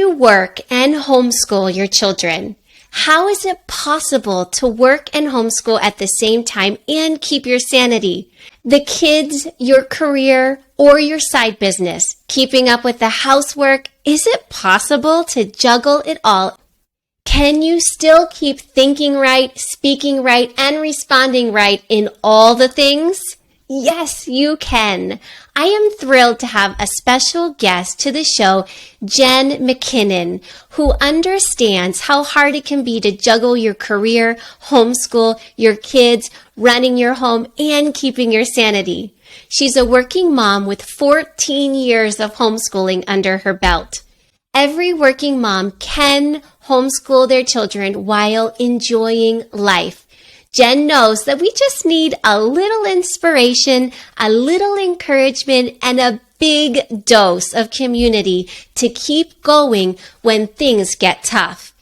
you work and homeschool your children? How is it possible to work and homeschool at the same time and keep your sanity? The kids, your career, or your side business, keeping up with the housework, is it possible to juggle it all? Can you still keep thinking right, speaking right, and responding right in all the things? Yes, you can. I am thrilled to have a special guest to the show, Jen Mackinnon, who understands how hard it can be to juggle your career, homeschool, your kids, running your home, and keeping your sanity. She's a working mom with 14 years of homeschooling under her belt. Every working mom can homeschool their children while enjoying life. Jen knows that we just need a little inspiration, a little encouragement, and a big dose of community to keep going when things get tough.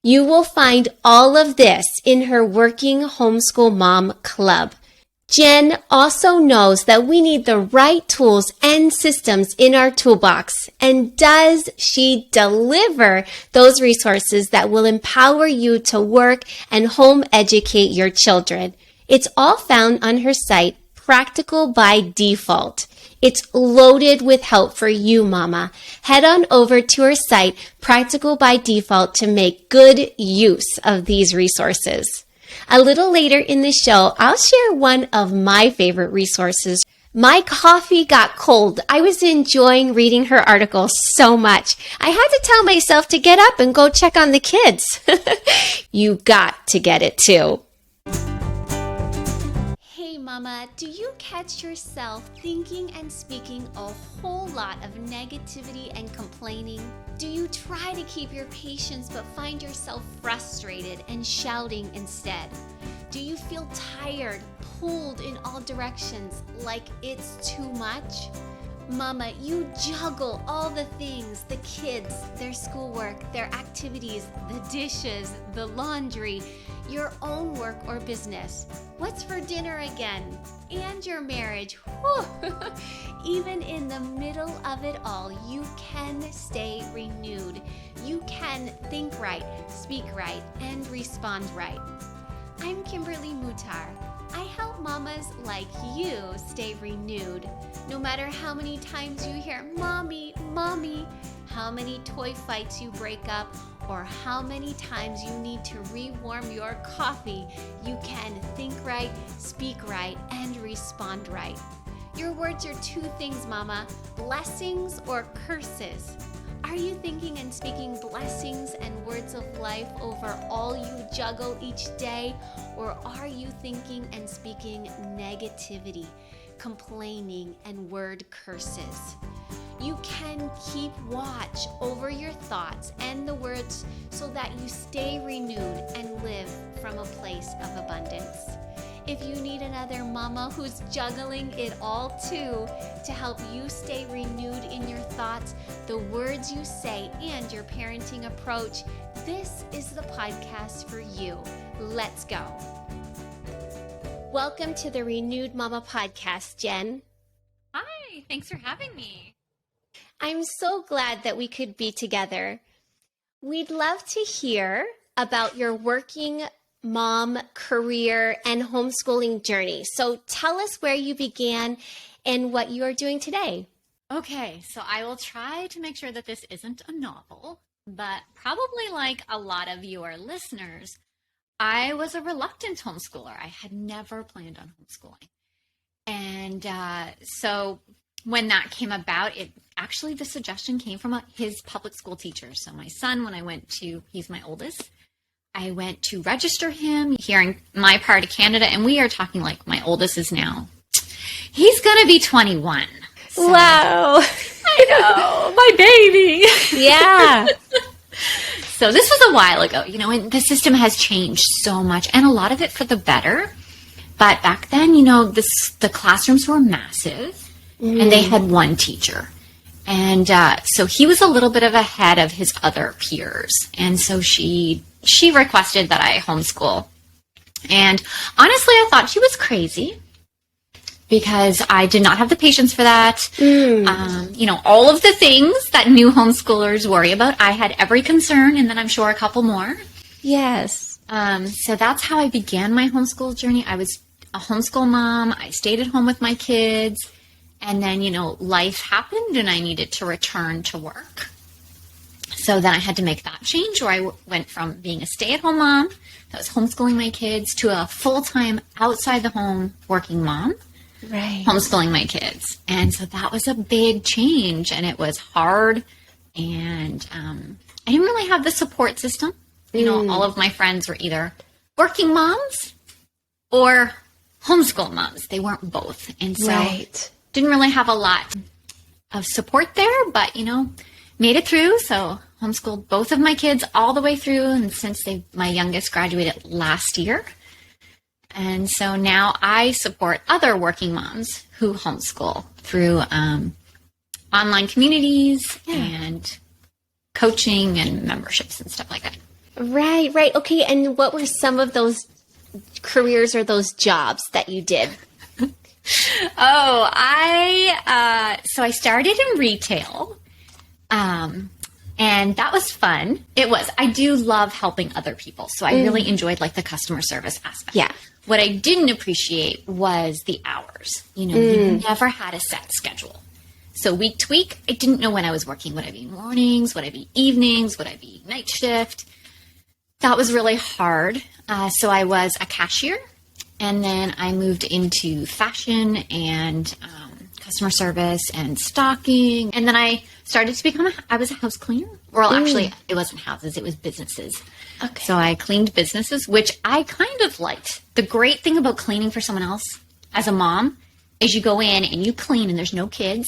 You will find all of this in her Working Homeschool Mom Club. Jen also knows that we need the right tools and systems in our toolbox. And does she deliver those resources that will empower you to work and home educate your children? It's all found on her site, Practical by Default. It's loaded with help for you, Mama. Head on over to her site, Practical by Default, to make good use of these resources. A little later in the show, I'll share one of my favorite resources. My coffee got cold. I was enjoying reading her article so much. I had to tell myself to get up and go check on the kids. You got to get it too. Hey Mama, do you catch yourself thinking and speaking a whole lot of negativity and complaining? Do you try to keep your patience but find yourself frustrated and shouting instead? Do you feel tired, pulled in all directions, like it's too much? Mama, you juggle all the things, the kids, their schoolwork, their activities, the dishes, the laundry, your own work or business. What's for dinner again? And your marriage. Even in the middle of it all, you can stay renewed. You can think right, speak right, and respond right. I'm Kimberly Mutar. I help mamas like you stay renewed. No matter how many times you hear, Mommy, Mommy, how many toy fights you break up, or how many times you need to rewarm your coffee, you can think right, speak right, and respond right. Your words are two things, Mama, blessings or curses. Are you thinking and speaking blessings and words of life over all you juggle each day? Or are you thinking and speaking negativity, complaining, and word curses? You can keep watch over your thoughts and the words so that you stay renewed and live from a place of abundance. If you need another mama who's juggling it all too to help you stay renewed in your thoughts, the words you say, and your parenting approach, this is the podcast for you. Let's go. Welcome to the Renewed Mama Podcast, Jen. Hi, thanks for having me. I'm so glad that we could be together. We'd love to hear about your working mom career and homeschooling journey. So tell us where you began and what you are doing today. Okay, so I will try to make sure that this isn't a novel, but probably like a lot of your listeners, I was a reluctant homeschooler. I had never planned on homeschooling. And so when that came about, the suggestion came from his public school teacher. So my son, he's my oldest, I went to register him here in my part of Canada, and we are talking like my oldest is now. He's going to be 21. So, wow. I know, my baby. Yeah. So this was a while ago, and the system has changed so much, and a lot of it for the better. But back then, the classrooms were massive, and they had one teacher. And so he was a little bit of ahead of his other peers. And so she requested that I homeschool. And honestly, I thought she was crazy. because I did not have the patience for that. All of the things that new homeschoolers worry about, I had every concern, and then I'm sure a couple more. Yes. So that's how I began my homeschool journey. I was a homeschool mom. I stayed at home with my kids. And then, life happened and I needed to return to work. So then I had to make that change where I went from being a stay-at-home mom that was homeschooling my kids to a full-time outside the home working mom, homeschooling my kids. And so that was a big change, and it was hard. And I didn't really have the support system. All of my friends were either working moms or homeschool moms. They weren't both. And so didn't really have a lot of support there, but, made it through. So homeschooled both of my kids all the way through. And since my youngest graduated last year. And so now I support other working moms who homeschool through online communities and coaching and memberships and stuff like that. Right. Okay. And what were some of those careers or those jobs that you did? I started in retail, and that was fun. It was. I do love helping other people, so I really enjoyed the customer service aspect. Yeah. What I didn't appreciate was the hours. You never had a set schedule. So week to week, I didn't know when I was working. Would I be mornings? Would I be evenings? Would I be night shift? That was really hard. So I was a cashier. And then I moved into fashion and customer service and stocking. And then I started to I was a house cleaner. Well, actually, it wasn't houses, it was businesses. Okay. So I cleaned businesses, which I kind of liked. The great thing about cleaning for someone else as a mom is you go in and you clean and there's no kids.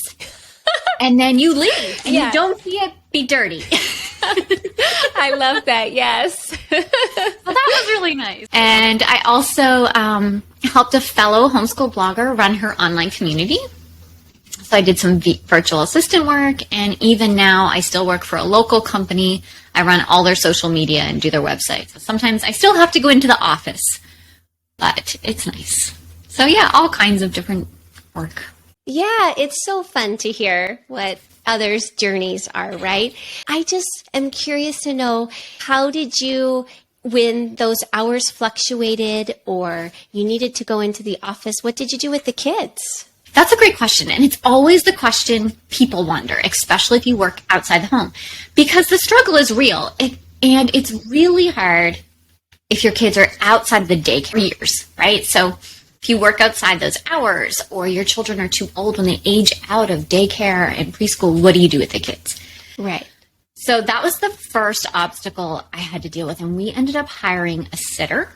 And then you leave and you don't see it be dirty. I love that. Yes. Well, that was really nice. And I also helped a fellow homeschool blogger run her online community. So I did some virtual assistant work. And even now I still work for a local company. I run all their social media and do their website. So sometimes I still have to go into the office, but it's nice. So yeah, all kinds of different work. Yeah, it's so fun to hear what others' journeys are, right? I just am curious to know, how did you, when those hours fluctuated or you needed to go into the office, what did you do with the kids? That's a great question. And it's always the question people wonder, especially if you work outside the home, because the struggle is real. And it's really hard if your kids are outside of the daycare years, right? So if you work outside those hours or your children are too old when they age out of daycare and preschool, what do you do with the kids? Right. So that was the first obstacle I had to deal with. And we ended up hiring a sitter.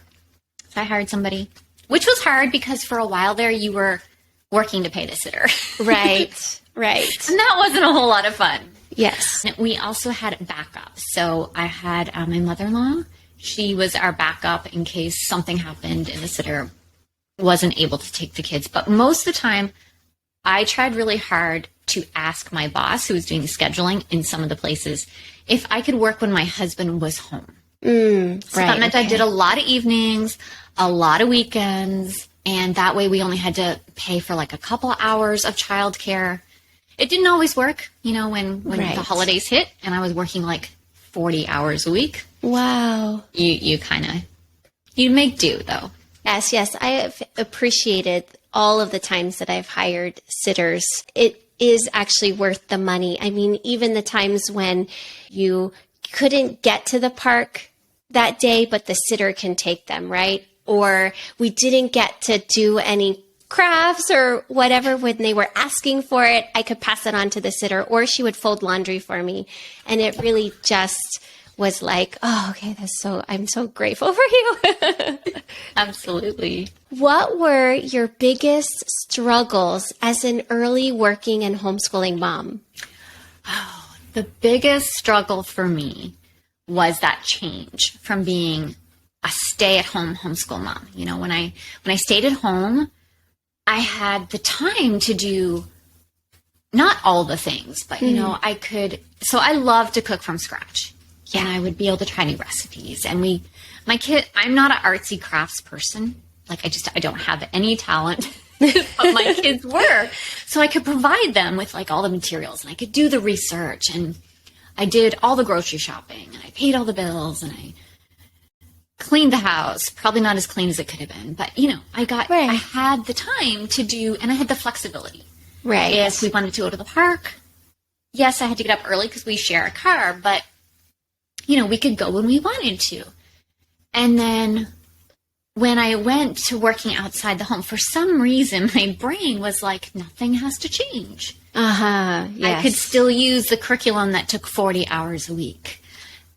So I hired somebody, which was hard because for a while there you were working to pay the sitter. Right. And that wasn't a whole lot of fun. Yes. And we also had backup. So I had my mother-in-law. She was our backup in case something happened and the sitter wasn't able to take the kids. But most of the time, I tried really hard to ask my boss, who was doing the scheduling in some of the places, if I could work when my husband was home. That meant I did a lot of evenings, a lot of weekends, and that way we only had to pay for a couple hours of childcare. It didn't always work, when the holidays hit and I was working 40 hours a week. Wow. You make do, though. Yes. I have appreciated all of the times that I've hired sitters. It is actually worth the money. I mean, even the times when you couldn't get to the park that day, but the sitter can take them, right? Or we didn't get to do any crafts or whatever when they were asking for it, I could pass it on to the sitter, or she would fold laundry for me. And it really just was okay, I'm so grateful for you. Absolutely. What were your biggest struggles as an early working and homeschooling mom? Oh, the biggest struggle for me was that change from being a stay-at-home homeschool mom. When I stayed at home, I had the time to do not all the things, but I could. So I love to cook from scratch. Yeah, and I would be able to try new recipes. And I'm not an artsy crafts person. I don't have any talent what my kids were. So I could provide them with like all the materials, and I could do the research, and I did all the grocery shopping, and I paid all the bills, and I cleaned the house. Probably not as clean as it could have been, but I had the time to do, and I had the flexibility. Right. If we wanted to go to the park, yes, I had to get up early because we share a car, but we could go when we wanted to. And then when I went to working outside the home, for some reason, my brain was like, nothing has to change. Yes. I could still use the curriculum that took 40 hours a week.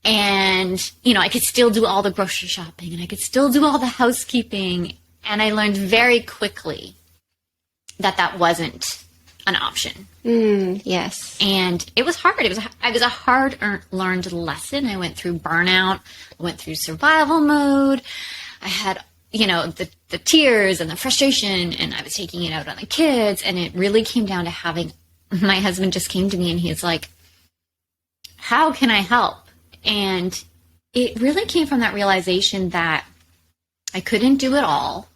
And, I could still do all the grocery shopping, and I could still do all the housekeeping. And I learned very quickly that wasn't an option. Yes. And it was hard. It was a hard learned lesson. I went through burnout. I went through survival mode. I had, the tears and the frustration, and I was taking it out on the kids. And it really came down to my husband just came to me and he's like, how can I help? And it really came from that realization that I couldn't do it all.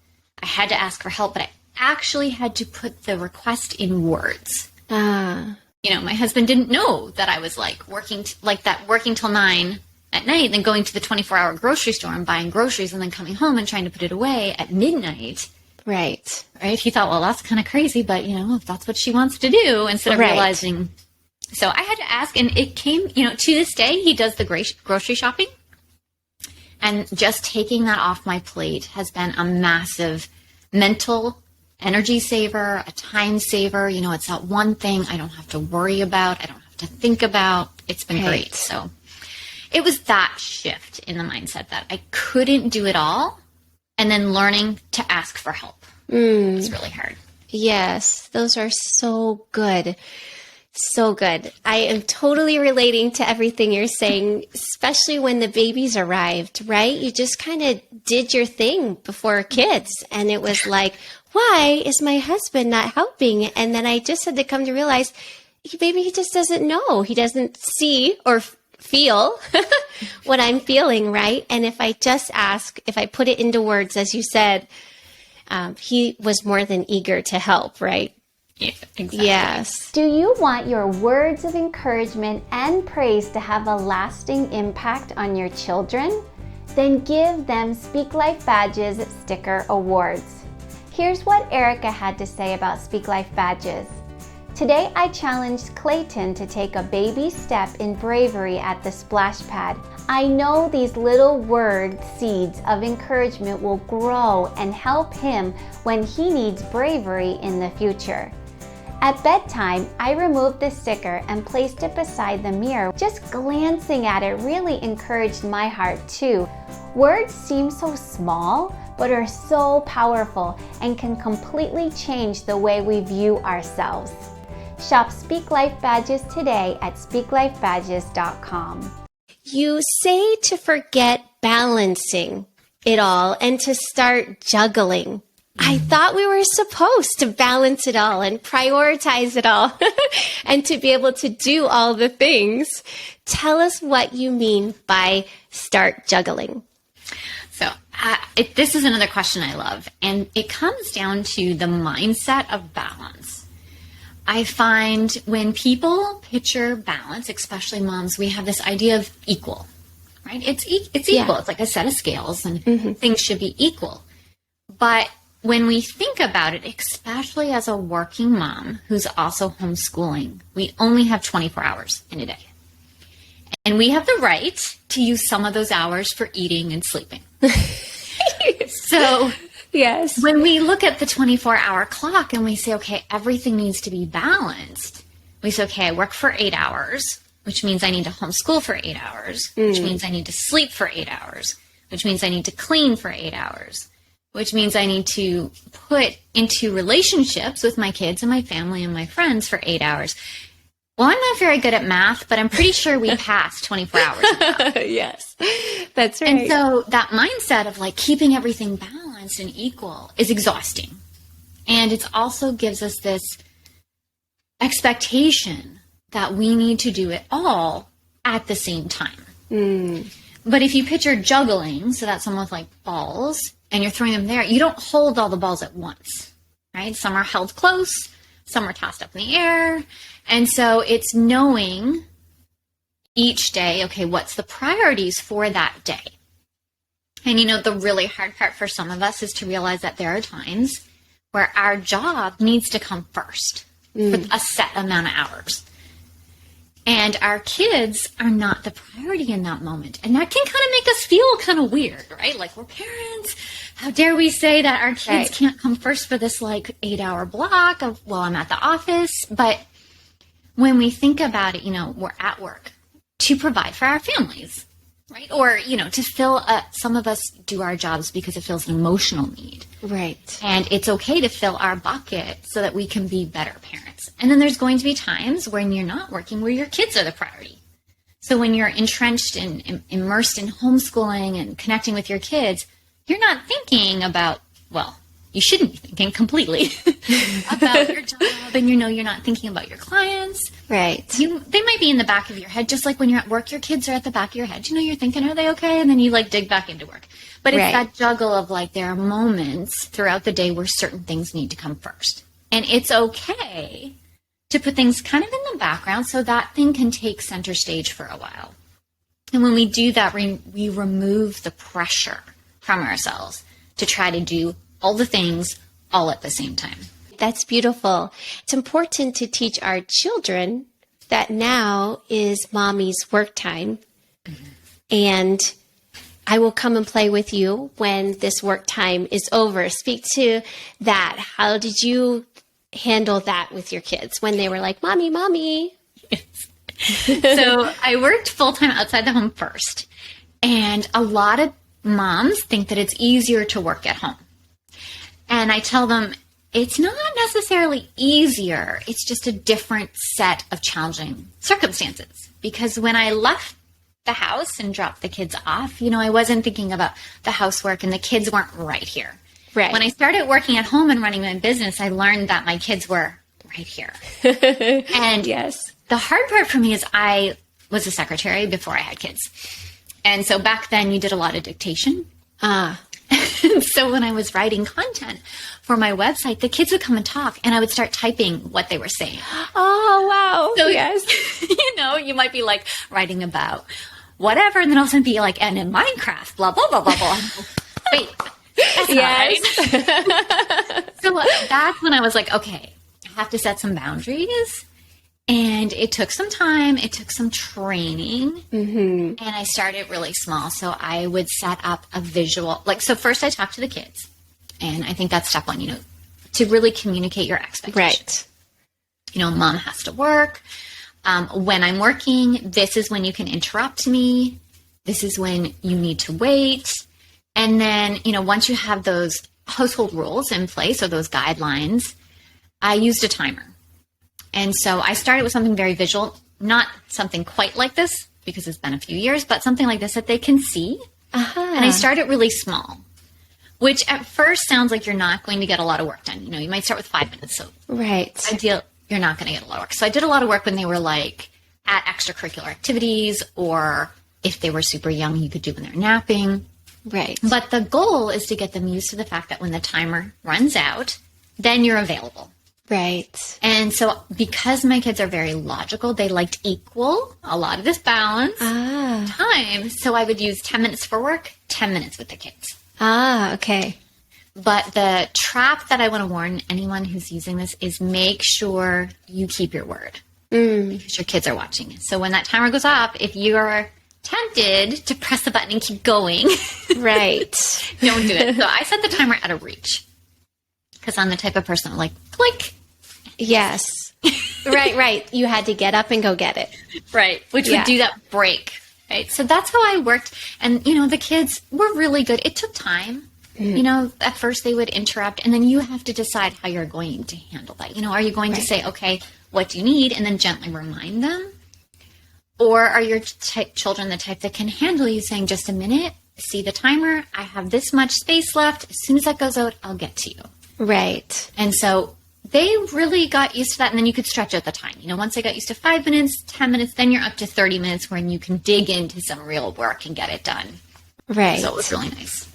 I had to ask for help, but I actually had to put the request in words. My husband didn't know that I was like working till 9 at night, and then going to the 24-hour grocery store and buying groceries, and then coming home and trying to put it away at midnight. Right. He thought, well, that's kind of crazy, but if that's what she wants to do, instead of realizing. So I had to ask, and it came, to this day, he does the grocery shopping. And just taking that off my plate has been a massive mental energy saver, a time saver. It's that one thing I don't have to worry about. I don't have to think about. It's been great. So it was that shift in the mindset that I couldn't do it all. And then learning to ask for help. It's really hard. Yes, those are so good. So good. I am totally relating to everything you're saying, especially when the babies arrived, right? You just kind of did your thing before kids. And it was like, why is my husband not helping? And then I just had to come to realize, maybe he just doesn't know. He doesn't see or feel what I'm feeling, right? And if I just ask, if I put it into words, as you said, he was more than eager to help, right? Yeah, exactly. Yes. Do you want your words of encouragement and praise to have a lasting impact on your children? Then give them Speak Life Badges Sticker Awards. Here's what Erica had to say about Speak Life Badges. Today I challenged Clayton to take a baby step in bravery at the splash pad. I know these little word seeds of encouragement will grow and help him when he needs bravery in the future. At bedtime, I removed the sticker and placed it beside the mirror. Just glancing at it really encouraged my heart too. Words seem so small, but are so powerful and can completely change the way we view ourselves. Shop Speak Life Badges today at speaklifebadges.com. You say to forget balancing it all and to start juggling. I thought we were supposed to balance it all and prioritize it all and to be able to do all the things. Tell us what you mean by start juggling. So this is another question I love, and it comes down to the mindset of balance. I find when people picture balance, especially moms, we have this idea of equal, right? It's equal. Yeah. It's like a set of scales, and things should be equal. But when we think about it, especially as a working mom who's also homeschooling, we only have 24 hours in a day. And we have the right to use some of those hours for eating and sleeping. So yes, when we look at the 24-hour clock and we say, okay, everything needs to be balanced, we say, okay, I work for 8 hours, which means I need to homeschool for 8 hours, which means I need to sleep for 8 hours, which means I need to clean for 8 hours, which means I need to put into relationships with my kids and my family and my friends for 8 hours. Well, I'm not very good at math, but I'm pretty sure we passed 24 hours. Yes, that's right. And so that mindset of like keeping everything balanced and equal is exhausting. And it also gives us this expectation that we need to do it all at the same time. But if you picture juggling, so that's someone with like balls, and you're throwing them there, you don't hold all the balls at once, right? Some are held close, some are tossed up in the air. And so it's knowing each day, okay, what's the priorities for that day? And the really hard part for some of us is to realize that there are times where our job needs to come first for a set amount of hours. And our kids are not the priority in that moment. And that can kind of make us feel kind of weird, right? Like, we're parents. How dare we say that our kids can't come first for this 8-hour block of, well, I'm at the office. But when we think about it, we're at work to provide for our families, right? Or, to fill some of us do our jobs because it feels an emotional need. Right. And it's okay to fill our bucket so that we can be better parents. And then there's going to be times when you're not working where your kids are the priority. So when you're entrenched and immersed in homeschooling and connecting with your kids, you're not thinking about, well, you shouldn't be thinking completely about your job, and you're not thinking about your clients. Right. They might be in the back of your head, just like when you're at work, your kids are at the back of your head. You're thinking, are they okay? And then you dig back into work. But it's that juggle of there are moments throughout the day where certain things need to come first. And it's okay to put things kind of in the background so that thing can take center stage for a while. And when we do that, we remove the pressure from ourselves to try to do all the things all at the same time. That's beautiful. It's important to teach our children that now is mommy's work time. And I will come and play with you when this work time is over. Speak to that. How did you handle that with your kids when they were like, mommy, mommy? So I worked full-time outside the home first. And a lot of moms think that it's easier to work at home. And I tell them, it's not necessarily easier. It's just a different set of challenging circumstances. Because when I left the house and dropped the kids off, I wasn't thinking about the housework, and the kids weren't right here. Right. When I started working at home and running my business, I learned that my kids were right here. And the hard part for me is I was a secretary before I had kids. And so back then you did a lot of dictation. So when I was writing content for my website, the kids would come and talk, and I would start typing what they were saying. Oh, wow. So, yes. You might be writing about whatever, and then all of a sudden be and in Minecraft, blah, blah, blah, blah, blah. Wait, that's not right. So that's when I was okay, I have to set some boundaries. And it took some time. It took some training. And I started really small. So I would set up a visual. So first I talked to the kids. And I think that's step one, to really communicate your expectations. Right. Mom has to work. When I'm working, this is when you can interrupt me. This is when you need to wait. And then, once you have those household rules in place or those guidelines, I used a timer. And so I started with something very visual, not something quite like this because it's been a few years, but something like this that they can see. And I started really small, which at first sounds like you're not going to get a lot of work done. You might start with 5 minutes. So ideal, you're not going to get a lot of work. So I did a lot of work when they were at extracurricular activities, or if they were super young, you could do when they're napping. Right. But the goal is to get them used to the fact that when the timer runs out, then you're available. Right. And so because my kids are very logical, they liked equal a lot of this balance time. So I would use 10 minutes for work, 10 minutes with the kids. Okay. But the trap that I want to warn anyone who's using this is make sure you keep your word because your kids are watching. So when that timer goes up, if you're tempted to press the button and keep going, right, don't do it. So I set the timer at a reach because I'm the type of person I'm click. Yes. Right. You had to get up and go get it. Right. Which would do that break. Right. So that's how I worked. And, the kids were really good. It took time. At first they would interrupt, and then you have to decide how you're going to handle that. Are you going to say, okay, what do you need? And then gently remind them? Or are your children the type that can handle you saying, just a minute, see the timer, I have this much space left. As soon as that goes out, I'll get to you. Right. And so they really got used to that, and then you could stretch out the time. Once they got used to 5 minutes, 10 minutes, then you're up to 30 minutes when you can dig into some real work and get it done. Right. So it was really nice.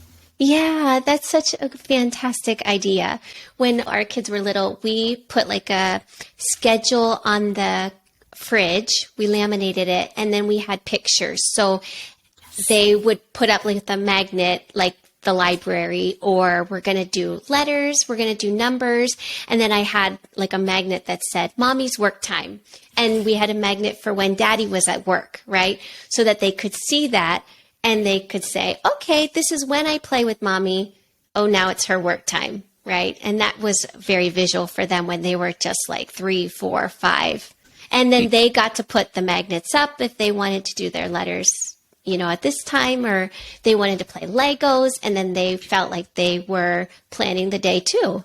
Yeah, that's such a fantastic idea. When our kids were little, we put like a schedule on the fridge. We laminated it, and then we had pictures. So they would put up like the magnet, like the library, or we're going to do letters, we're going to do numbers. And then I had like a magnet that said mommy's work time. And we had a magnet for when daddy was at work, right? So that they could see that and they could say, okay, this is when I play with mommy. Oh, now it's her work time, right? And that was very visual for them when they were just like 3, 4, 5. And then they got to put the magnets up if they wanted to do their letters, you know, at this time, or they wanted to play Legos, and then they felt like they were planning the day too.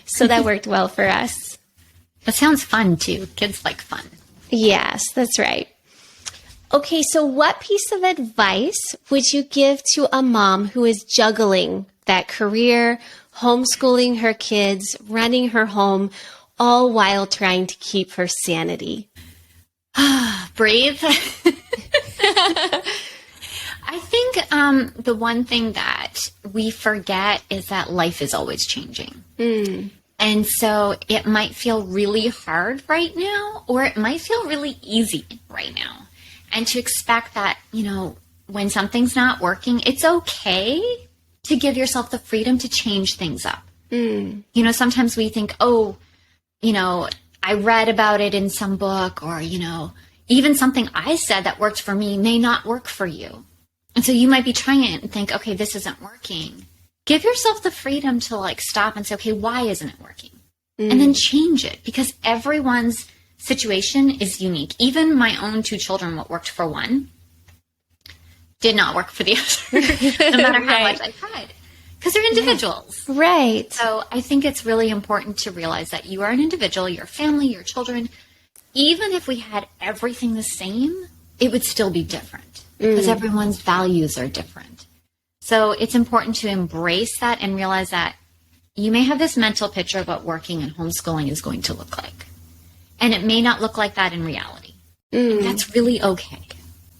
So that worked well for us. That sounds fun too. Kids like fun. Yes, that's right. Okay, so what piece of advice would you give to a mom who is juggling that career, homeschooling her kids, running her home, all while trying to keep her sanity? Brave. I think the one thing that we forget is that life is always changing. And so it might feel really hard right now, or it might feel really easy right now. And to expect that, you know, when something's not working, it's okay to give yourself the freedom to change things up. You know, sometimes we think, oh, you know, I read about it in some book, or, you know, even something I said that worked for me may not work for you. And so you might be trying it and think, okay, this isn't working. Give yourself the freedom to like stop and say, okay, why isn't it working? And then change it, because everyone's situation is unique. Even my own 2 children, what worked for one did not work for the other, no matter how much I tried, because they're individuals. Right. So I think it's really important to realize that you are an individual, your family, your children. Even if we had everything the same, it would still be different, because everyone's values are different. So it's important to embrace that and realize that you may have this mental picture of what working and homeschooling is going to look like. And it may not look like that in reality. And that's really okay.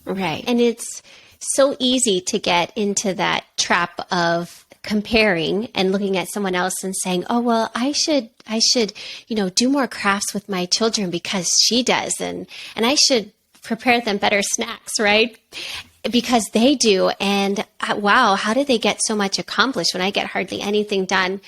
Right. And it's so easy to get into that trap of comparing and looking at someone else and saying, oh, well, I should, you know, do more crafts with my children because she does. And I should prepare them better snacks, right? Because they do. And wow, how do they get so much accomplished when I get hardly anything done?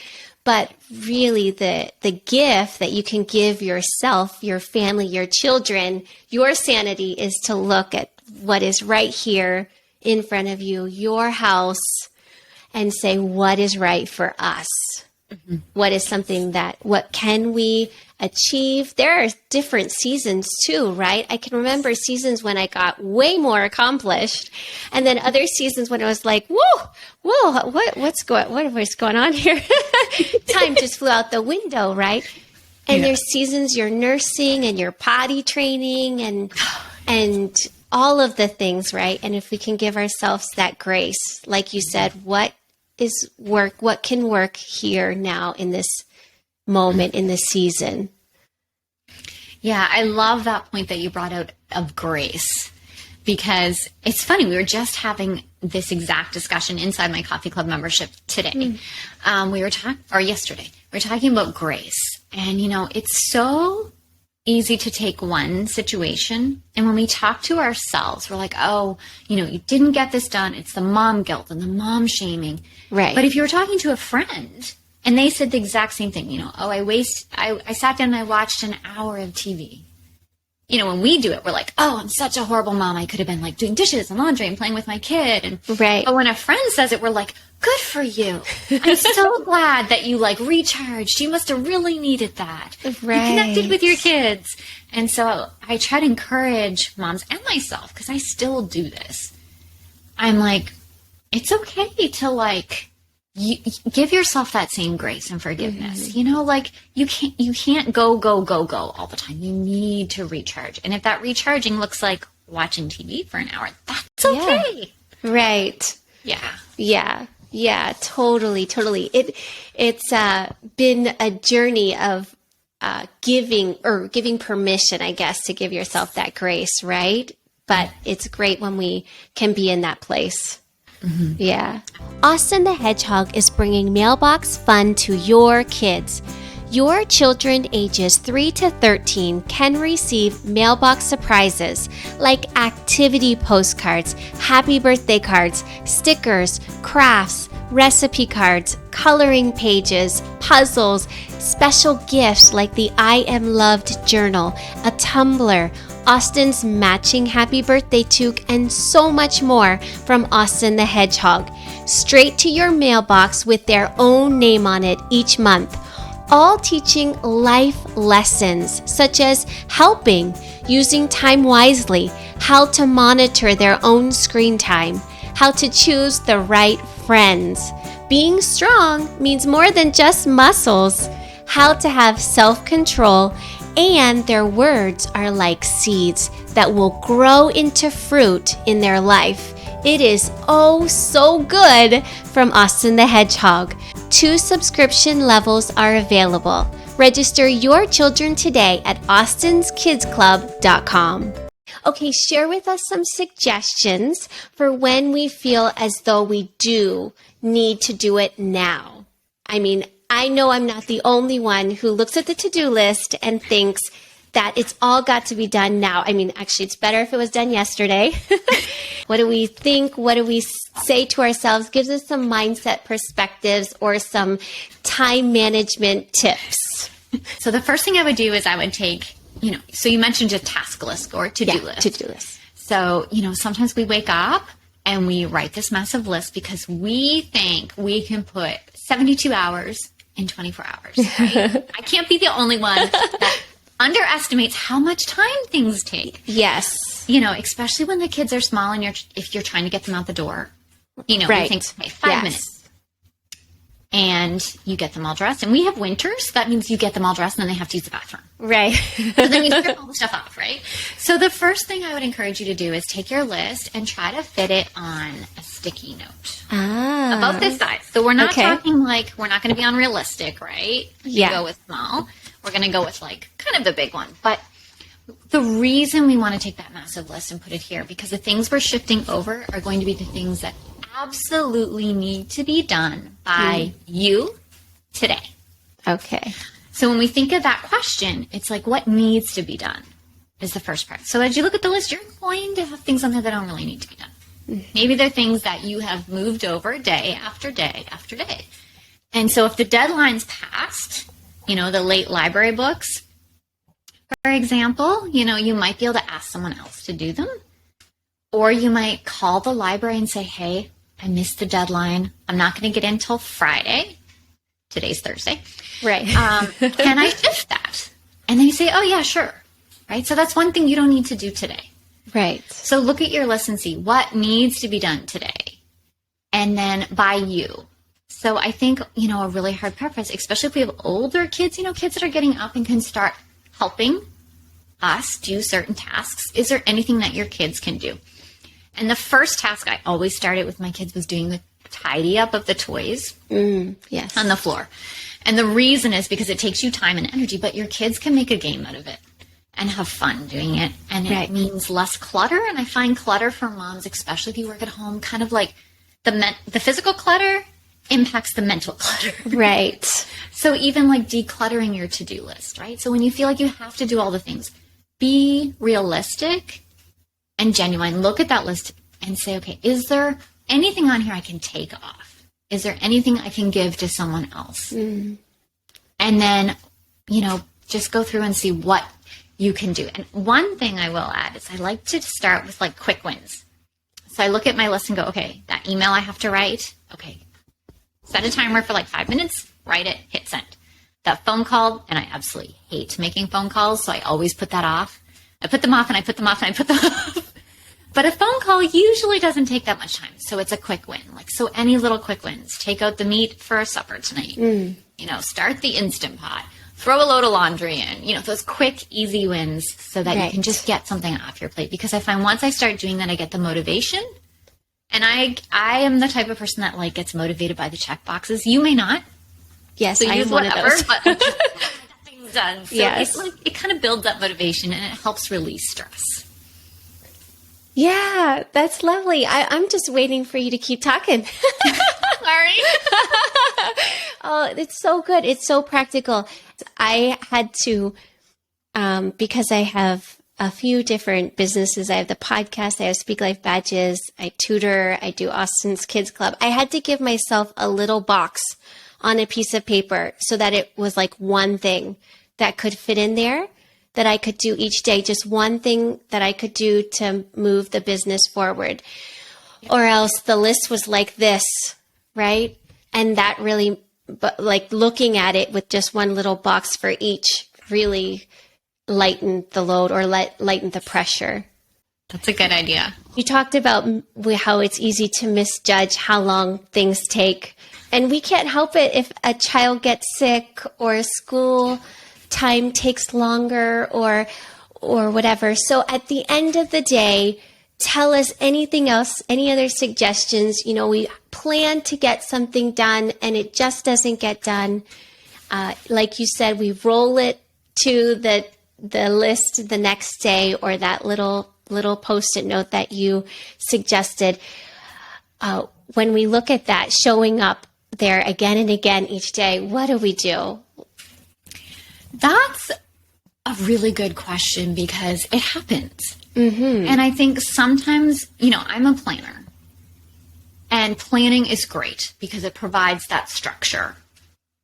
But really the gift that you can give yourself, your family, your children, your sanity is to look at what is right here in front of you, your house, and say, what is right for us? What is something what can we achieve? There are different seasons too, right? I can remember seasons when I got way more accomplished, and then other seasons when I was like, whoa, what was going on here? Time just flew out the window, right? And there's seasons you're nursing and you're potty training and all of the things, right? And if we can give ourselves that grace, like you said, what can work here now in this moment, in this season. Yeah, I love that point that you brought out of grace, because it's funny. We were just having this exact discussion inside my coffee club membership today. Yesterday, we were talking about grace, and, you know, it's so easy to take one situation, and when we talk to ourselves, we're like, oh, you know, you didn't get this done. It's the mom guilt and the mom shaming. Right. But if you were talking to a friend and they said the exact same thing, you know, oh, I sat down and I watched an hour of TV. You know, when we do it, we're like, oh, I'm such a horrible mom. I could have been like doing dishes and laundry and playing with my kid. And right. But when a friend says it, we're like, good for you. I'm so glad that you like recharged. You must have really needed that. Right. You connected with your kids. And so I try to encourage moms and myself, because I still do this. I'm like, it's okay to like, you give yourself that same grace and forgiveness. You know, like you can't go all the time. You need to recharge. And if that recharging looks like watching TV for an hour, that's okay. Yeah. Right. Yeah, totally. It's been a journey of giving permission, I guess, to give yourself that grace, right? But it's great when we can be in that place. Yeah. Austin the Hedgehog is bringing mailbox fun to your kids. Your children ages 3 to 13 can receive mailbox surprises like activity postcards, happy birthday cards, stickers, crafts, recipe cards, coloring pages, puzzles, special gifts like the I Am Loved journal, a tumbler, Austin's matching happy birthday toque, and so much more from Austin the Hedgehog, straight to your mailbox with their own name on it each month. All teaching life lessons such as helping, using time wisely, how to monitor their own screen time, how to choose the right friends. Being strong means more than just muscles, how to have self-control, and their words are like seeds that will grow into fruit in their life. It is oh so good from Austin the Hedgehog. 2 subscription levels are available. Register your children today at austinskidsclub.com. Okay, share with us some suggestions for when we feel as though we do need to do it now. I mean, I know I'm not the only one who looks at the to-do list and thinks that it's all got to be done now. I mean, actually, it's better if it was done yesterday. What do we think? What do we say to ourselves? Gives us some mindset perspectives or some time management tips. So the first thing I would do is I would take, so you mentioned a task list or to-do list. To-do list. So, sometimes we wake up and we write this massive list because we think we can put 72 hours in 24 hours, right? I can't be the only one that underestimates how much time things take. Yes. Especially when the kids are small and if you're trying to get them out the door, right. You think, okay, 5 minutes. And you get them all dressed. And we have winters. That means you get them all dressed and then they have to use the bathroom. Right. So then you strip all the stuff off, right? So the first thing I would encourage you to do is take your list and try to fit it on a sticky note. About this size. So we're not talking like, we're not going to be unrealistic, right? Yeah. Go with small. We're going to go with like kind of the big one. But the reason we want to take that massive list and put it here, because the things we're shifting over are going to be the things that absolutely need to be done by you today. Okay. So when we think of that question, it's like, what needs to be done is the first part. So as you look at the list, you're going to have things on there that don't really need to be done. Maybe they're things that you have moved over day after day after day. And so if the deadline's passed, the late library books, for example, you might be able to ask someone else to do them. Or you might call the library and say, hey, I missed the deadline. I'm not going to get in till Friday. Today's Thursday. Right. Can I shift that? And then you say, oh, yeah, sure. Right? So that's one thing you don't need to do today. Right. So look at your list and see what needs to be done today. And then by you. So I think, a really hard preference, especially if we have older kids, kids that are getting up and can start helping us do certain tasks. Is there anything that your kids can do? And the first task I always started with my kids was doing the tidy up of the toys yes. on the floor. And the reason is because it takes you time and energy, but your kids can make a game out of it and have fun doing it. And it means less clutter. And I find clutter for moms, especially if you work at home, kind of like the physical clutter impacts the mental clutter. Right. So even like decluttering your to-do list, right? So when you feel like you have to do all the things, be realistic and genuine. Look at that list and say, okay, is there anything on here I can take off? Is there anything I can give to someone else? And then, just go through and see what you can do. And one thing I will add is I like to start with like quick wins. So I look at my list and go, okay, that email I have to write, okay, set a timer for like 5 minutes, write it, hit send. That phone call, and I absolutely hate making phone calls, so I always put that off. I put them off and I put them off and I put them off. But a phone call usually doesn't take that much time, so it's a quick win. So any little quick wins. Take out the meat for supper tonight. Start the Instant Pot. Throw a load of laundry in. Those quick, easy wins so that you can just get something off your plate. Because I find once I start doing that, I get the motivation. And I am the type of person that gets motivated by the check boxes. You may not. Yes, so I use am one whatever, of those. but things done. So it kind of builds up motivation and it helps release stress. Yeah, that's lovely. I'm just waiting for you to keep talking. Sorry. Oh, it's so good. It's so practical. I had to, because I have a few different businesses. I have the podcast, I have Speak Life Badges, I tutor, I do Austin's Kids Club. I had to give myself a little box on a piece of paper so that it was like one thing that could fit in there that I could do each day, just one thing that I could do to move the business forward. Or else the list was like this, right? And that really, but like looking at it with just one little box for each really lightened the load or lightened the pressure. That's a good idea. You talked about how it's easy to misjudge how long things take. And we can't help it if a child gets sick or school time takes longer or whatever. So at the end of the day, tell us anything else, any other suggestions. You know, we plan to get something done and it just doesn't get done. Like you said, we roll it to the list the next day, or that little Post-it note that you suggested. When we look at that showing up there again and again each day, what do we do? That's a really good question because it happens. Mm-hmm. And I think sometimes, I'm a planner, and planning is great because it provides that structure.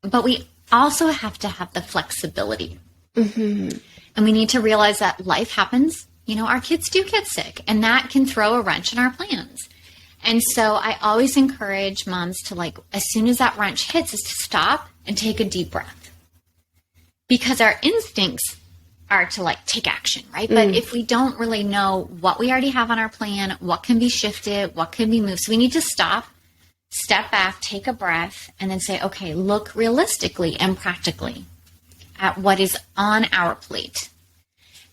But we also have to have the flexibility. Mm-hmm. And we need to realize that life happens. Our kids do get sick, and that can throw a wrench in our plans. And so I always encourage moms to, as soon as that wrench hits, is to stop and take a deep breath. Because our instincts are to take action, right? But if we don't really know what we already have on our plan, what can be shifted, what can be moved. So we need to stop, step back, take a breath, and then say, okay, look realistically and practically at what is on our plate.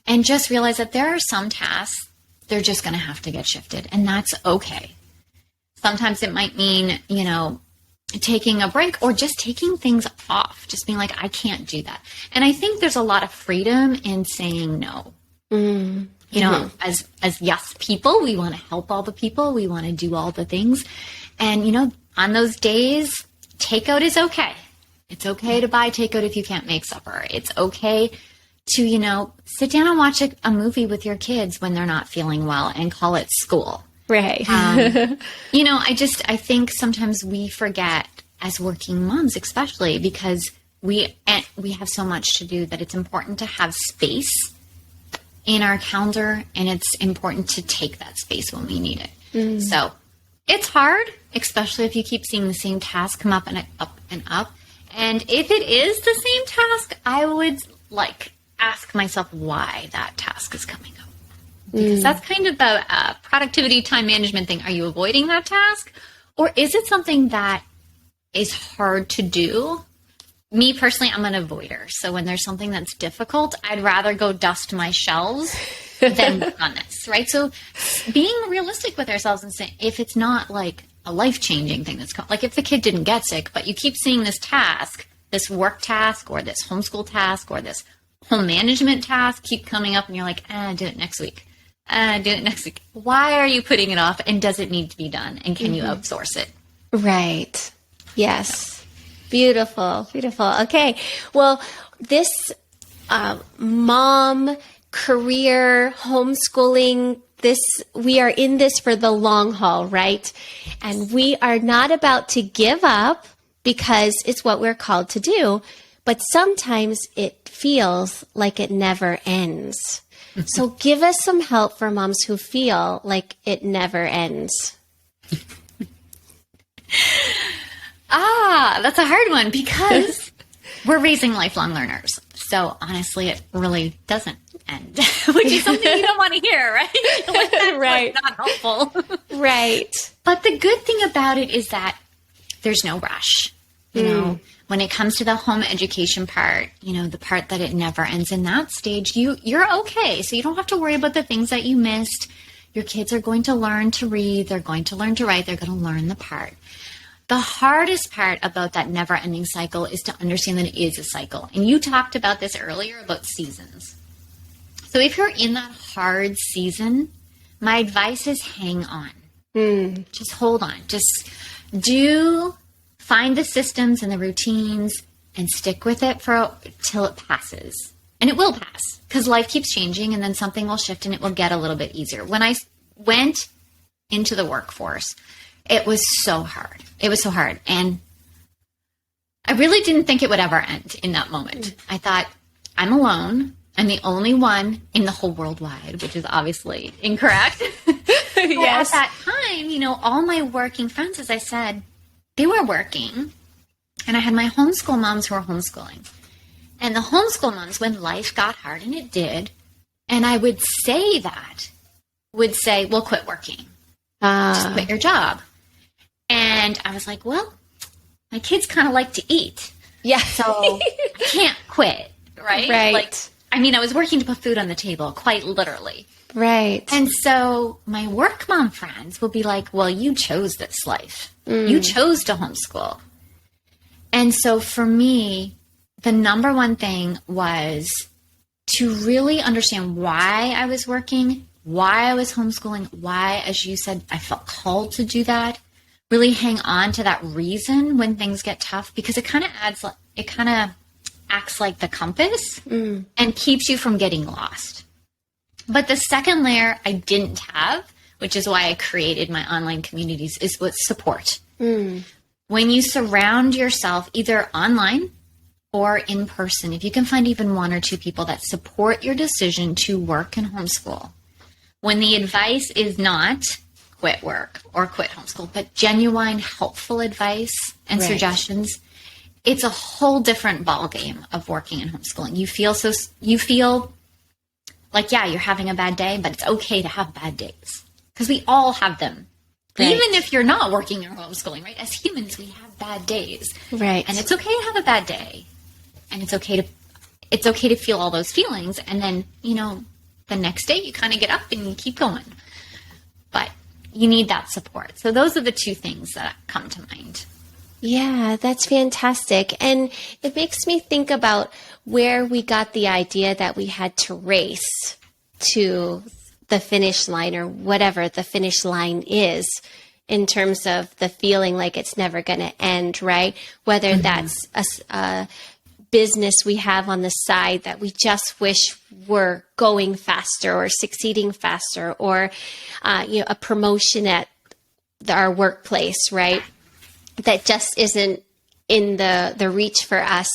And just realize that there are some tasks, they're just going to have to get shifted. And that's okay. Sometimes it might mean, taking a break or just taking things off, just being I can't do that. And I think there's a lot of freedom in saying no. Mm-hmm. As yes people, we want to help all the people. We want to do all the things. And, on those days, takeout is okay. It's okay to buy takeout if you can't make supper. It's okay to, sit down and watch a movie with your kids when they're not feeling well and call it school. Right. I think sometimes we forget as working moms, especially because we have so much to do, that it's important to have space in our calendar, and it's important to take that space when we need it. Mm. So it's hard, especially if you keep seeing the same task come up and up and up. And if it is the same task, I would ask myself why that task is coming up. Because that's kind of the productivity time management thing. Are you avoiding that task? Or is it something that is hard to do? Me personally, I'm an avoider. So when there's something that's difficult, I'd rather go dust my shelves than work on this, right? So being realistic with ourselves and saying, if it's not a life-changing thing that's if the kid didn't get sick, but you keep seeing this task, this work task or this homeschool task or this home management task keep coming up and you're do it next week. Do it next week. Why are you putting it off? And does it need to be done? And can you outsource it? Right. Yes. Beautiful. Beautiful. Okay. Well, this mom career homeschooling, we are in this for the long haul, right? And we are not about to give up because it's what we're called to do. But sometimes it feels like it never ends. So give us some help for moms who feel like it never ends. That's a hard one because we're raising lifelong learners. So honestly, it really doesn't end, which is something you don't want to hear, right? Right. Not helpful. Right. But the good thing about it is that there's no rush. When it comes to the home education part, the part that it never ends in that stage, you're okay. So you don't have to worry about the things that you missed. Your kids are going to learn to read. They're going to learn to write. They're going to learn the part. The hardest part about that never ending cycle is to understand that it is a cycle. And you talked about this earlier about seasons. So if you're in that hard season, my advice is hang on. Just hold on. Just find the systems and the routines and stick with it till it passes. And it will pass because life keeps changing and then something will shift and it will get a little bit easier. When I went into the workforce, it was so hard. It was so hard. And I really didn't think it would ever end in that moment. I thought, I'm alone. I'm the only one in the whole world wide, which is obviously incorrect. Yes. At that time, all my working friends, as I said, they were working. And I had my homeschool moms who were homeschooling. And the homeschool moms, when life got hard, and it did, and I would say, well, quit working. Just quit your job. And I was like, well, my kids kind of like to eat. Yeah. So I can't quit, right? Right. I was working to put food on the table, quite literally. Right. And so my work mom friends will be like, well, you chose this life. You chose to homeschool. And so for me, the number one thing was to really understand why I was working, why I was homeschooling, why, as you said, I felt called to do that. Really hang on to that reason when things get tough, because it kind of acts like the compass and keeps you from getting lost. But the second layer I didn't have, which is why I created my online communities, is with support. When you surround yourself either online or in person, if you can find even one or two people that support your decision to work and homeschool, when the advice is not quit work or quit homeschool, but genuine helpful advice and suggestions, it's a whole different ballgame of working and homeschooling. You feel like, yeah, you're having a bad day, but it's okay to have bad days because we all have them. Right. Even if you're not working or homeschooling, right? As humans, we have bad days. Right. And it's okay to have a bad day. And it's okay to feel all those feelings. And then, the next day you kind of get up and you keep going. But you need that support. So those are the two things that come to mind. Yeah, that's fantastic. And it makes me think about where we got the idea that we had to race to the finish line, or whatever the finish line is, in terms of the feeling like it's never going to end, right? Whether that's a business we have on the side that we just wish were going faster or succeeding faster, or a promotion at our workplace, right? That just isn't in the reach for us,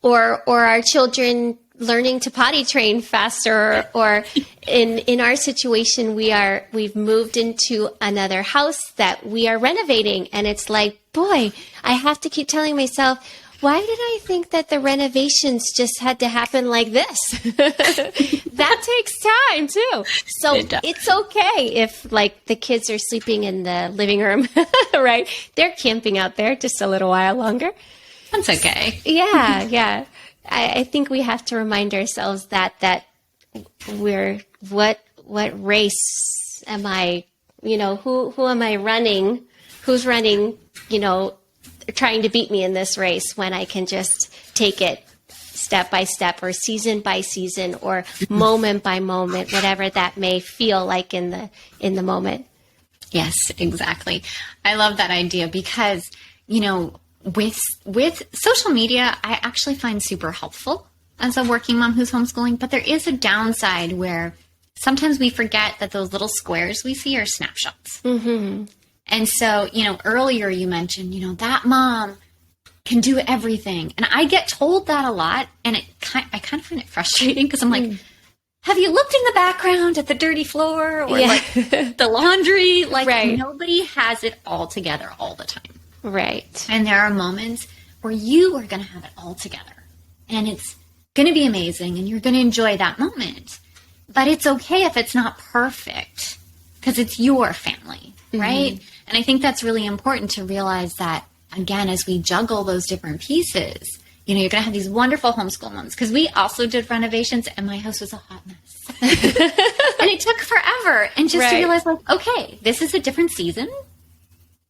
or our children learning to potty train faster, or in our situation, we've moved into another house that we are renovating, and it's like, boy, I have to keep telling myself, why did I think that the renovations just had to happen like this? That takes time too. So it's okay if the kids are sleeping in the living room, right? They're camping out there just a little while longer. That's okay. Yeah. I think we have to remind ourselves that we're what race am I? Who am I running? Who's running? Trying to beat me in this race, when I can just take it step by step, or season by season, or moment by moment, whatever that may feel like in the moment. Yes, exactly. I love that idea because, with social media, I actually find super helpful as a working mom who's homeschooling, but there is a downside where sometimes we forget that those little squares we see are snapshots. Mm-hmm. And so, earlier you mentioned, that mom can do everything. And I get told that a lot, and I kind of find it frustrating because I'm like, have you looked in the background at the dirty floor or the laundry? Nobody has it all together all the time. Right. And there are moments where you are going to have it all together, and it's going to be amazing, and you're going to enjoy that moment. But it's okay if it's not perfect, because it's your family, right? Mm-hmm. And I think that's really important to realize that, again, as we juggle those different pieces, you're going to have these wonderful homeschool moms, because we also did renovations and my house was a hot mess. And it took forever. And just to realize, okay, this is a different season.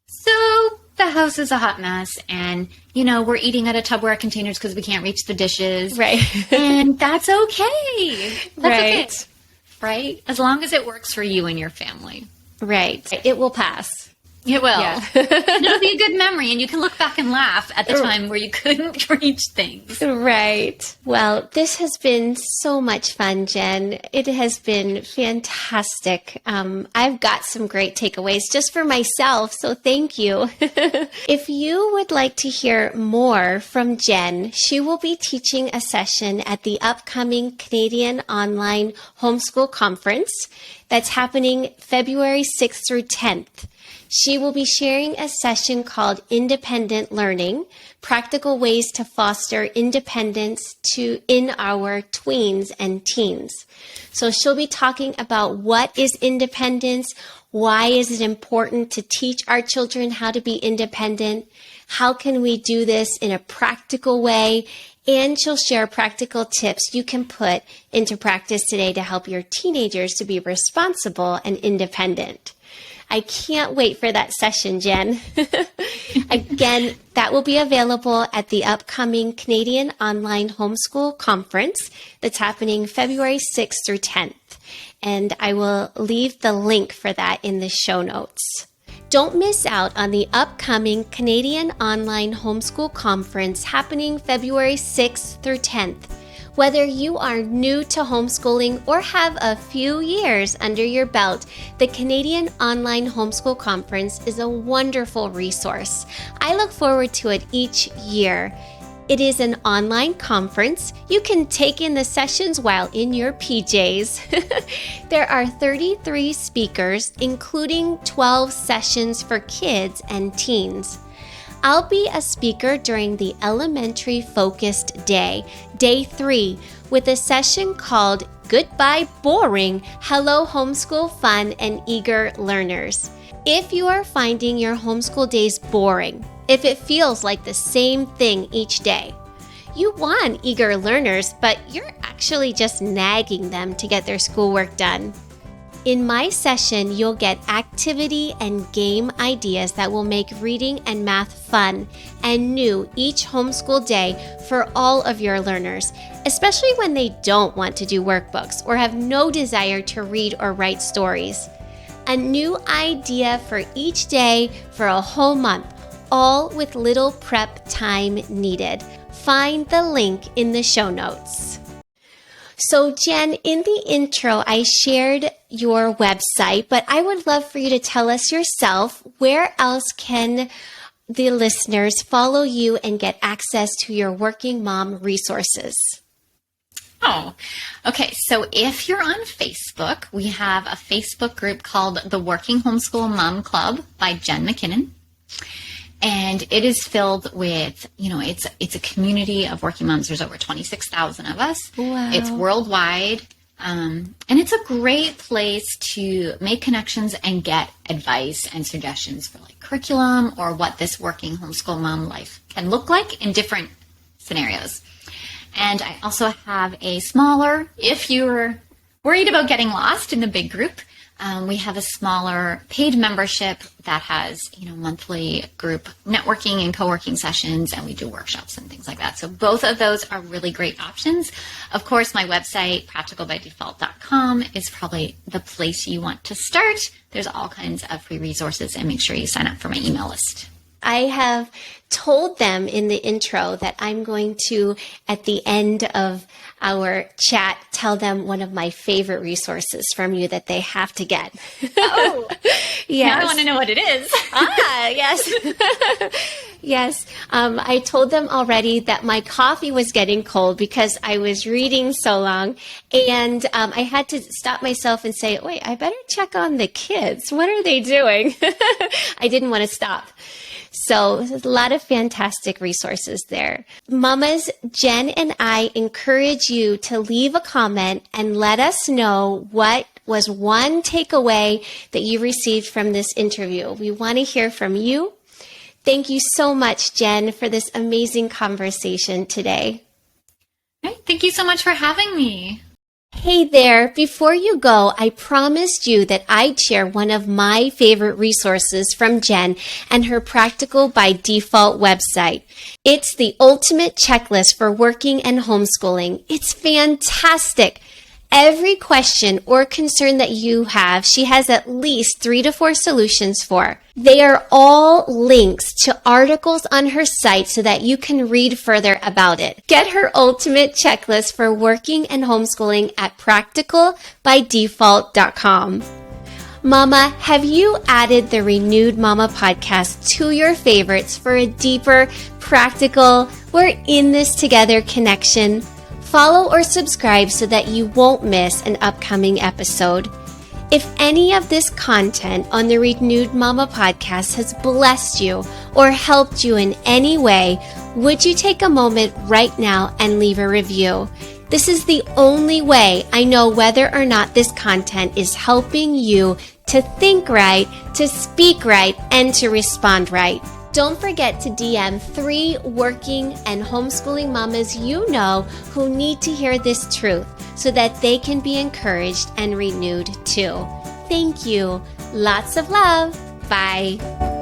So the house is a hot mess, and, we're eating out of Tupperware containers because we can't reach the dishes. Right. And that's okay. That's okay. right? As long as it works for you and your family. Right. It will pass. It will. Yeah. And it'll be a good memory, and you can look back and laugh at the time where you couldn't reach things. Right. Well, this has been so much fun, Jen. It has been fantastic. I've got some great takeaways just for myself, so thank you. If you would like to hear more from Jen, she will be teaching a session at the upcoming Canadian Online Homeschool Conference that's happening February 6th through 10th. She will be sharing a session called Independent Learning, Practical Ways to Foster Independence in our tweens and teens. So she'll be talking about what is independence, why is it important to teach our children how to be independent, how can we do this in a practical way, and she'll share practical tips you can put into practice today to help your teenagers to be responsible and independent. I can't wait for that session, Jen. Again, that will be available at the upcoming Canadian Online Homeschool Conference that's happening February 6th through 10th. And I will leave the link for that in the show notes. Don't miss out on the upcoming Canadian Online Homeschool Conference happening February 6th through 10th. Whether you are new to homeschooling or have a few years under your belt, the Canadian Online Homeschool Conference is a wonderful resource. I look forward to it each year. It is an online conference. You can take in the sessions while in your PJs. There are 33 speakers, including 12 sessions for kids and teens. I'll be a speaker during the elementary focused day, day 3, with a session called Goodbye Boring, Hello Homeschool Fun and Eager Learners. If you are finding your homeschool days boring, if it feels like the same thing each day, you want eager learners, but you're actually just nagging them to get their schoolwork done. In my session, you'll get activity and game ideas that will make reading and math fun and new each homeschool day for all of your learners, especially when they don't want to do workbooks or have no desire to read or write stories. A new idea for each day for a whole month, all with little prep time needed. Find the link in the show notes. So Jen, in the intro, I shared your website, but I would love for you to tell us yourself, where else can the listeners follow you and get access to your working mom resources? Oh, okay. So if you're on Facebook, we have a Facebook group called the Working Homeschool Mom Club by Jen Mackinnon. And it is filled with, it's a community of working moms. There's over 26,000 of us. Wow. It's worldwide. And it's a great place to make connections and get advice and suggestions for like curriculum or what this working homeschool mom life can look like in different scenarios. And I also have a smaller, if you're worried about getting lost in the big group, we have a smaller paid membership that has, monthly group networking and co-working sessions, and we do workshops and things like that. So both of those are really great options. Of course, my website, practicalbydefault.com, is probably the place you want to start. There's all kinds of free resources, and make sure you sign up for my email list. I have told them in the intro that I'm going to, at the end of our chat, tell them one of my favorite resources from you that they have to get. Oh, yes. Now I want to know what it is. Yes. Yes. I told them already that my coffee was getting cold because I was reading so long, and I had to stop myself and say, wait, I better check on the kids. What are they doing? I didn't want to stop. So there's a lot of fantastic resources there. Mamas, Jen and I encourage you to leave a comment and let us know what was one takeaway that you received from this interview. We want to hear from you. Thank you so much, Jen, for this amazing conversation today. All right, thank you so much for having me. Hey there, before you go, I promised you that I'd share one of my favorite resources from Jen and her Practical by Default website. It's the ultimate checklist for working and homeschooling. It's fantastic. Every question or concern that you have, she has at least 3 to 4 solutions for. They are all links to articles on her site so that you can read further about it. Get her ultimate checklist for working and homeschooling at practicalbydefault.com. Mama, have you added the Renewed Mama podcast to your favorites for a deeper, practical, we're in this together connection? Follow or subscribe so that you won't miss an upcoming episode. If any of this content on the Renewed Mama podcast has blessed you or helped you in any way, would you take a moment right now and leave a review? This is the only way I know whether or not this content is helping you to think right, to speak right, and to respond right. Don't forget to DM 3 working and homeschooling mamas you know who need to hear this truth so that they can be encouraged and renewed too. Thank you. Lots of love. Bye.